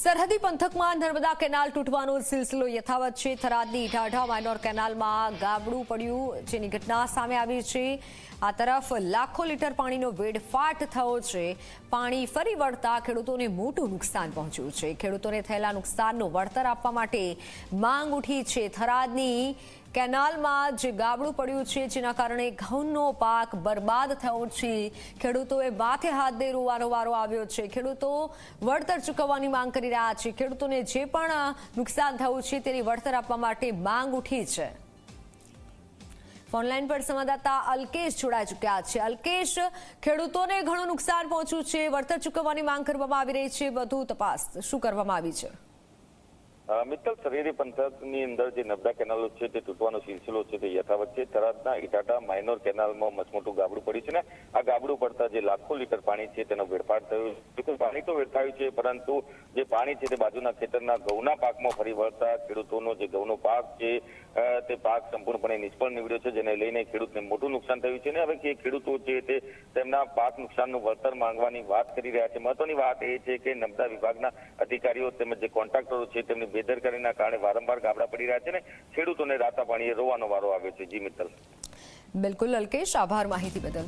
સરહદી પંથકમાં નર્મદા કેનાલ તૂટવાનો સિલસિલો યથાવત છે। થરાદની ઈટાઢા માઇનોર કેનાલમાં ગાબડું પડ્યું જેની ઘટના સામે આવી છે। આ તરફ લાખો લીટર પાણીનો વેડફાટ થયો છે। પાણી ફરી વળતા ખેડૂતોને મોટું નુકસાન પહોંચ્યું છે। ખેડૂતોને થયેલા નુકસાનનું વળતર આપવા માટે માંગ ઉઠી છે। થરાદની કેનાલમાં જે ગાબડું પડ્યું છે જેના કારણે ઘઉંનો પાક બરબાદ થયો છે। ખેડૂતોએ માથે હાથ દઈ રોવાનો વારો આવ્યો છે। ખેડૂતો વળતર ચૂકવવાની માંગ કરી રહ્યા છે। ખેડૂતોને જે પણ નુકસાન થયું છે તેની વળતર આપવા માટે માંગ ઉઠી છે। ફોનલાઈન પર સંવાદદાતા અલ્કેશ જોડાઈ ચૂક્યા છે। અલ્કેશ, ખેડૂતોને ઘણું નુકસાન પહોંચ્યું છે, વળતર ચૂકવવાની માંગ કરવામાં આવી રહી છે, વધુ તપાસ શું કરવામાં આવી છે? મિત્તલ, સરહદી પંથકની અંદર જે નર્મદા કેનાલો છે તે તૂટવાનો સિલસિલો છે તે યથાવત છે। થરાદના ઈટાઢા માઇનોર કેનાલમાં મસમોટું ગાબડું પડ્યું છે ને આ ગાબડું પડતા જે લાખો લીટર પાણી છે તેનો વેડફાટ થયો છે। પાણી તો વેડફાયું છે, પરંતુ જે પાણી છે તે બાજુના ખેતરના ઘઉંના પાકમાં ફરી વળતા ખેડૂતોનો જે ઘઉંનો પાક છે તે પાક સંપૂર્ણપણે નિષ્ફળ નીવડ્યો છે, જેને લઈને ખેડૂતને મોટું નુકસાન થયું છે। ને હવે કે ખેડૂતો છે તે તેમના પાક નુકસાનનું વળતર માંગવાની વાત કરી રહ્યા છે। મહત્વની વાત એ છે કે નર્મદા વિભાગના અધિકારીઓ તેમજ જે કોન્ટ્રાક્ટરો છે તેમની બેદરકારીના કારણે વારંવાર ગાબડા પડી રહ્યા છે ને ખેડૂતોને રાતા પાણીએ રોવાનો વારો આવ્યો છે। જી મિત્તલ। બિલકુલ અલ્કેશ, આભાર માહિતી બદલ।